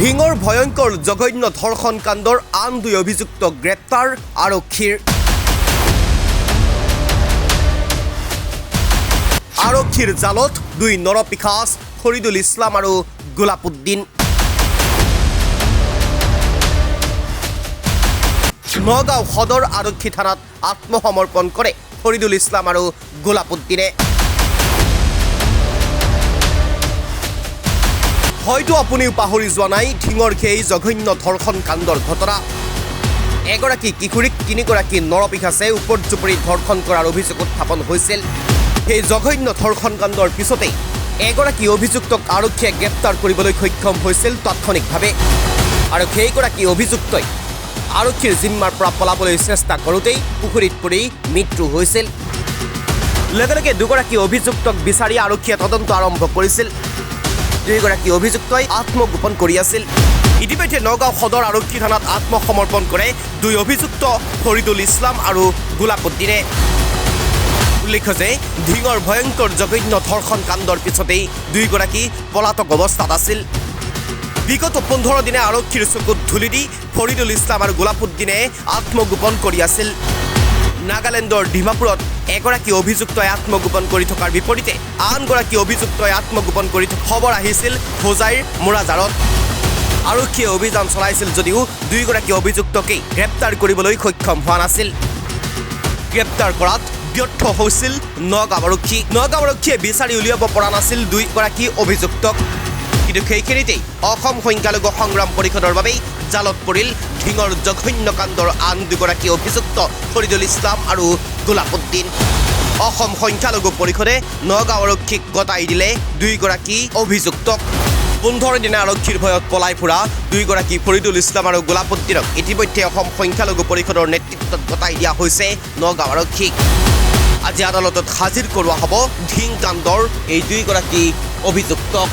ঢিঙৰ ভয়ংকৰ জঘন্য ধৰ্ষণ কাণ্ডৰ আন দুই অভিযুক্ত গ্ৰেপ্তাৰ আৰক্ষীৰ। আৰক্ষীৰ জালত দুই নৰপিশাচ ফৰিদুল ইছলাম আৰু গোলাপুদ্দিন। নগাঁও সদৰ আৰক্ষী থানাত আত্মসমৰ্পণ কৰে ফৰিদুল ইছলাম আৰু গোলাপুদ্দিনে। হয়তো আপুনিও পাহৰি যোৱা নাই ঢিঙৰ সেই জঘন্য ধৰ্ষণ কাণ্ডৰ ঘটনা। এগৰাকী কিশোৰীক তিনিগৰাকী নৰপিশাচে উপৰ্যুপৰি ধৰ্ষণ কৰাৰ অভিযোগ উত্থাপন হৈছিল। সেই জঘন্য ধৰ্ষণ কাণ্ডৰ পিছতেই এগৰাকী অভিযুক্তক আৰক্ষীয়ে গ্ৰেপ্তাৰ কৰিবলৈ সক্ষম হৈছিল তাৎক্ষণিকভাৱে। আৰু সেইগৰাকী অভিযুক্তই আৰক্ষীৰ জিম্মাৰ পৰা পলাবলৈ চেষ্টা কৰোঁতেই পুখুৰীত পৰি মৃত্যু হৈছিল। লগে লগে দুগৰাকী অভিযুক্তক বিচাৰি আৰক্ষীয়ে তদন্ত আৰম্ভ কৰিছিল। দুয়োগৰাকী অভিযুক্তই আত্মগোপন কৰি আছিল। ইতিমধ্যে নগাঁও সদৰ আৰক্ষী থানাত আত্মসমৰ্পণ কৰে দুই অভিযুক্ত ফৰিদুল ইছলাম আৰু গোলাপুদ্দিনে। উল্লেখ্য যে ঢিঙৰ ভয়ংকৰ জঘন্য ধৰ্ষণ কাণ্ডৰ পিছতেই দুয়োগৰাকী পলাতক অৱস্থাত আছিল। বিগত 15 দিনে আৰক্ষীৰ চকুত ধূলি দি ফৰিদুল ইছলাম আৰু গোলাপুদ্দিনে আত্মগোপন কৰি আছিল। নাগালেণ্ডৰ ডিমাপুৰত এগৰাকী অভিযুক্তই আত্মগোপন কৰি থকাৰ বিপৰীতে আনগৰাকী অভিযুক্তই আত্মগোপন কৰি খবৰ আহিছিল হোজাইৰ মোৰাজাৰত। আৰক্ষীয়ে অভিযান চলাইছিল যদিও দুয়োগৰাকী অভিযুক্তকেই গ্ৰেপ্তাৰ কৰিবলৈ সক্ষম হোৱা নাছিল। গ্ৰেপ্তাৰ কৰাত ব্যৰ্থ হৈছিল নগাঁও আৰক্ষী। নগাঁও আৰক্ষীয়ে বিচাৰি উলিয়াব পৰা নাছিল দুয়োগৰাকী অভিযুক্তক। কিন্তু সেইখিনিতেই অসম সংখ্যালঘু সংগ্ৰাম পৰিষদৰ বাবেই জালত পৰিল ঢিঙৰ জঘন্য কাণ্ডৰ আন দুগৰাকী অভিযুক্ত ফৰিদুল ইছলাম আৰু গোলাপুদ্দিন। অসম সংখ্যালঘু পৰিষদে নগাঁও আৰক্ষীক গতাই দিলে দুয়োগৰাকী অভিযুক্তক। 15 দিনে আৰক্ষীৰ ভয়ত পলাই ফুৰা দুয়োগৰাকী ফৰিদুল ইছলাম আৰু গোলাপুদ্দিনক ইতিমধ্যে অসম সংখ্যালঘু পৰিষদৰ নেতৃত্বত গতাই দিয়া হৈছে নগাঁও আৰক্ষীক। আজি আদালতত হাজিৰ কৰোৱা হ'ব ঢিং কাণ্ডৰ এই দুয়োগৰাকী অভিযুক্তক।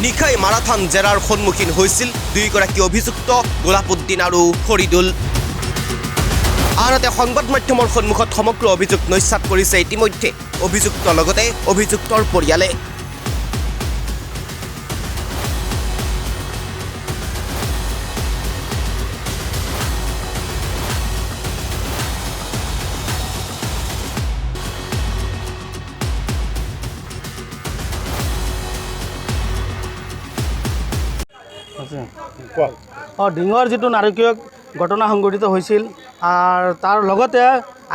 নিশাই মাৰাথান জেৰাৰ সন্মুখীন হৈছিল দুয়োগৰাকী অভিযুক্ত গোলাপুদ্দিন আৰু ফৰিদুল। আনহাতে সংবাদ মাধ্যমৰ সন্মুখত সমগ্ৰ অভিযোগ নস্যাৎ কৰিছে ইতিমধ্যে অভিযুক্তৰ লগতে অভিযুক্তৰ পৰিয়ালে। ঢিঙৰ যিটো নাৰকীয় ঘটনা সংঘটিত হৈছিল আৰু তাৰ লগতে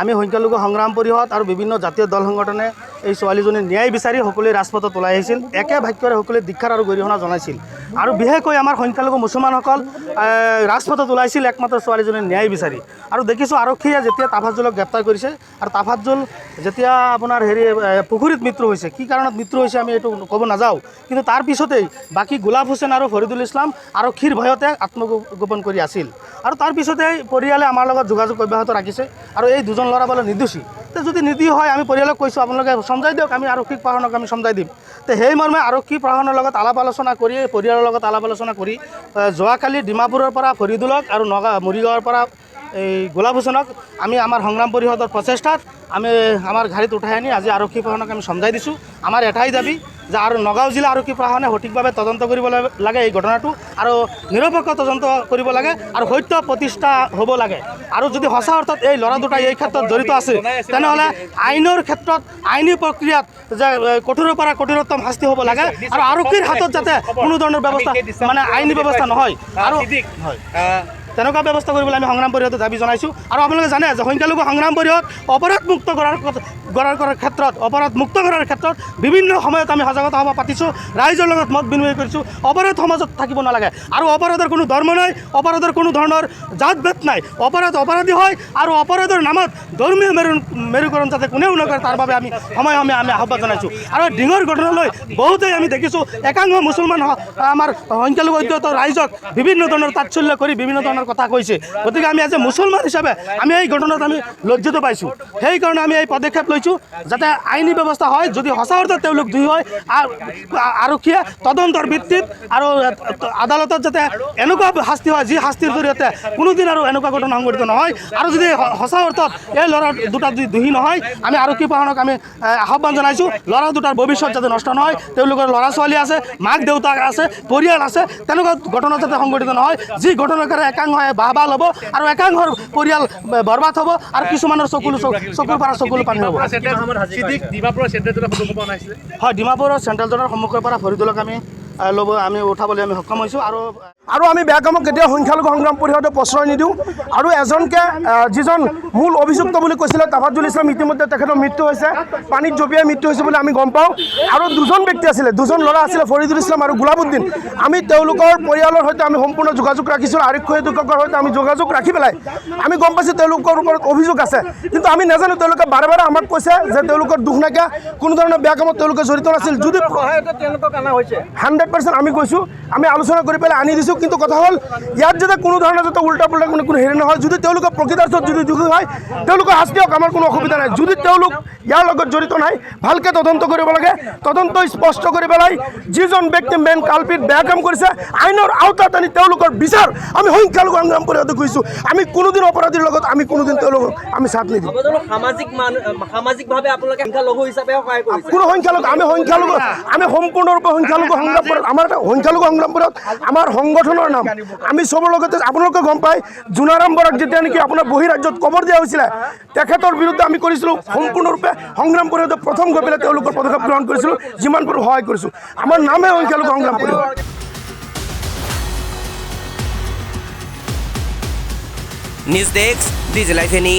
আমি সংখ্যালঘু সংগ্ৰাম পৰিষদ আৰু বিভিন্ন জাতীয় দল সংগঠনে এই ছোৱালীজনীৰ ন্যায় বিচাৰি সকলোৱে ৰাজপথত ওলাই আহিছিল। একে বাক্যৰে সকলোৱে ধিক্ষাৰ আৰু গৰিহণা জনাইছিল। আৰু বিশেষকৈ আমাৰ সংখ্যালঘু মুছলমানসকল ৰাজপথত ওলাইছিল একমাত্ৰ ছোৱালীজনীৰ ন্যায় বিচাৰি। আৰু দেখিছোঁ আৰক্ষীয়ে যেতিয়া তাফাজ্জুলক গ্ৰেপ্তাৰ কৰিছে আৰু তাফাজ্জুল যেতিয়া আপোনাৰ পুখুৰীত মৃত্যু হৈছে, কি কাৰণত মৃত্যু হৈছে আমি এইটো ক'ব নাযাওঁ। কিন্তু তাৰ পিছতেই বাকী গোলাপ হুছেইন আৰু ফৰিদুল ইছলাম আৰক্ষীৰ ভয়তে আত্মগোপন কৰি আছিল। আৰু তাৰ পিছতেই পৰিয়ালে আমাৰ লগত যোগাযোগ অব্যাহত ৰাখিছে। আৰু এই দুজন ল'ৰা বোলে নিৰ্দোষী। তো যদি নিৰ্দোষী হয় আমি পৰিয়ালক কৈছোঁ আপোনালোকে সমজাই দিয়ক, আমি আৰক্ষী প্ৰশাসনক আমি সমজাই দিম। তো সেই মৰ্মে আৰক্ষী প্ৰশাসনৰ লগত আলাপ আলোচনা কৰি পৰিয়ালৰ লগত আলাপ আলোচনা কৰি যোৱাকালি ডিমাপুৰৰ পৰা ফৰিদুলক আৰু মৰিগাঁৱৰ পৰা এই গোলাপ হুছেইনক আমি আমাৰ সংগ্ৰাম পৰিষদৰ প্ৰচেষ্টাত আমি আমাৰ গাড়ীত উঠাই আনি আজি আৰক্ষী প্ৰশাসনক আমি সমজাই দিছোঁ। আমাৰ এটাই দাবী যে আৰু নগাঁও জিলা আৰক্ষী প্ৰশাসনে সঠিকভাৱে তদন্ত কৰিব লাগে এই ঘটনাটো, আৰু নিৰপেক্ষ তদন্ত কৰিব লাগে আৰু সত্য প্ৰতিষ্ঠা হ'ব লাগে। আৰু যদি সঁচা অৰ্থত এই ল'ৰা দুটাই এই ক্ষেত্ৰত জড়িত আছে তেনেহ'লে আইনৰ ক্ষেত্ৰত আইনী প্ৰক্ৰিয়াত যে কঠোৰৰ পৰা কঠোৰতম শাস্তি হ'ব লাগে। আৰু আৰক্ষীৰ হাতত যাতে কোনো ধৰণৰ ব্যৱস্থা আইনী ব্যৱস্থা নহয় আৰু হয় তেনেকুৱা ব্যৱস্থা কৰিবলৈ আমি সংগ্ৰাম পৰিষদত দাবী জনাইছোঁ। আৰু আপোনালোকে জানে যে সংখ্যালঘু সংগ্ৰাম পৰিষদ অপৰাধ মুক্ত কৰাৰ ক্ষেত্ৰত অপৰাধ মুক্ত কৰাৰ ক্ষেত্ৰত বিভিন্ন সময়ত আমি সজাগতা সভা পাতিছোঁ, ৰাইজৰ লগত মত বিনিময় কৰিছোঁ। অপৰাধ সমাজত থাকিব নালাগে আৰু অপৰাধৰ কোনো ধৰ্ম নাই, অপৰাধৰ কোনো ধৰণৰ জাত ভেদ নাই। অপৰাধী হয় আৰু অপৰাধৰ নামত ধৰ্মীয় মেৰুকৰণ যাতে কোনেও নকৰে তাৰ বাবে আমি সময়ে আমি আহ্বান জনাইছোঁ। আৰু ঢিঙৰ ঘটনালৈ বহুতেই আমি দেখিছোঁ একাংশ মুছলমান আমাৰ সংখ্যালঘু অধ্যুষিত ৰাইজক বিভিন্ন ধৰণৰ তাৎসল্য কৰি বিভিন্ন ধৰণৰ কৰাৰ কথা কৈছে। গতিকে আমি আজি মুছলমান হিচাপে আমি এই ঘটনাত আমি লজ্জিত পাইছোঁ। সেইকাৰণে আমি এই পদক্ষেপ লৈছোঁ যাতে আইনী ব্যৱস্থা হয়, যদি সঁচা অৰ্থত তেওঁলোক দুই হয় আৰক্ষীয়ে তদন্তৰ ভিত্তিত আৰু আদালতত যাতে এনেকুৱা শাস্তি হয় যি শাস্তিৰ জৰিয়তে কোনোদিন আৰু এনেকুৱা ঘটনা সংঘটিত নহয়। আৰু যদি সঁচা অৰ্থত এই ল'ৰা দুটা যদি দোষী নহয়, আমি আৰক্ষী প্ৰশাসনক আমি আহ্বান জনাইছোঁ ল'ৰা দুটাৰ ভৱিষ্যত যাতে নষ্ট নহয়, তেওঁলোকৰ ল'ৰা ছোৱালী আছে, মাক দেউতাক আছে, পৰিয়াল আছে, তেনেকুৱা ঘটনা যাতে সংঘটিত নহয়, যি ঘটনাকাৰে একাংশই বাহ ল'ব আৰু একাংশৰ পৰিয়াল বৰবাদ হ'ব আৰু কিছুমানৰ চকুৰ পৰা চকুৰ পানী হ'ব। হয়, ডিমাপুৰৰ চেণ্ট্ৰেল জেলৰ সন্মুখৰ পৰা ফৰিদুলক আমি উঠাবলৈ আমি সক্ষম হৈছোঁ। আৰু আমি বেয়া কামক কেতিয়াও সংখ্যালঘু সংগ্ৰাম পৰিষদে প্ৰশ্ৰয় নিদিওঁ। আৰু এজনকে যিজন মূল অভিযুক্ত বুলি কৈছিলে তাফাজুল ইছলাম, ইতিমধ্যে তেখেতৰ মৃত্যু হৈছে, পানীত জঁপিয়াই মৃত্যু হৈছে বুলি আমি গম পাওঁ। আৰু দুজন ব্যক্তি আছিলে, দুজন ল'ৰা আছিলে, ফৰিদুল ইছলাম আৰু গোলাবুদ্দিন। আমি তেওঁলোকৰ পৰিয়ালৰ সৈতে আমি সম্পূৰ্ণ যোগাযোগ ৰাখিছোঁ। আৰক্ষী অধীক্ষকৰ সৈতে আমি যোগাযোগ ৰাখি পেলাই আমি গম পাইছোঁ তেওঁলোকৰ ওপৰত অভিযোগ আছে, কিন্তু আমি নাজানো। তেওঁলোকে বাৰে বাৰে আমাক কৈছে যে তেওঁলোকৰ দুখ নাইকিয়া, কোনো ধৰণৰ বেয়া কামত তেওঁলোকে জড়িত নাছিল। যদি 100% আমি কৈছোঁ, আমি আলোচনা কৰি পেলাই আনি দিছোঁ, কিন্তু কথা হ'ল ইয়াত যাতে কোনো ধৰণৰ যাতে উল্টা পুল্টা কোনো হেৰি নহয়। যদি তেওঁলোকে প্ৰকৃতাৰ্থত যদি দোষী হয় তেওঁলোকৰ শাস্তি হওক, আমাৰ কোনো অসুবিধা নাই। যদি তেওঁলোক ইয়াৰ লগত জড়িত নাই, ভালকৈ তদন্ত কৰিব লাগে। তদন্ত স্পষ্ট কৰি পেলাই যিজন ব্যক্তি মেইন কালপিত বেয়া কাম কৰিছে আইনৰ আওতাত আনি তেওঁলোকৰ বিচাৰ আমি সংখ্যালঘু সংগ্ৰাম পৰিষদে কৈছোঁ। আমি কোনোদিন অপৰাধীৰ লগত আমি কোনোদিন তেওঁলোকক আমি চাথ নিদিওঁ। সামাজিকভাৱে আপোনালোকে সংখ্যালঘু হিচাপে সহায় কৰিছে? কোনো সংখ্যালঘু আমি সম্পূৰ্ণৰূপে সংখ্যালঘু সংগ্ৰাম পৰিষদ, আমাৰ এটা সংখ্যালঘু সংগ্ৰাম পৰিষদ আমাৰ সংগঠনৰ নাম। আমি চবৰ লগতে আপোনালোকে গম পায় জোনাৰাম বৰাক যেতিয়া নেকি আপোনাৰ বহিৰাজ্যত কবৰ দিয়া হৈছিলে, তেখেতৰ বিৰুদ্ধে আমি কৰিছিলোঁ সম্পূৰ্ণৰূপে সংগ্ৰাম পৰিষদে প্ৰথম গৈ পেলাই তেওঁলোকৰ পদক্ষেপ গ্ৰহণ কৰিছিলোঁ, যিমান পাৰোঁ সহায় কৰিছোঁ। আমাৰ নামে সংখ্যালঘু সংগ্ৰাম পৰিষদ। নিউজ ডেস্ক, ডিজি লাইভ এনি।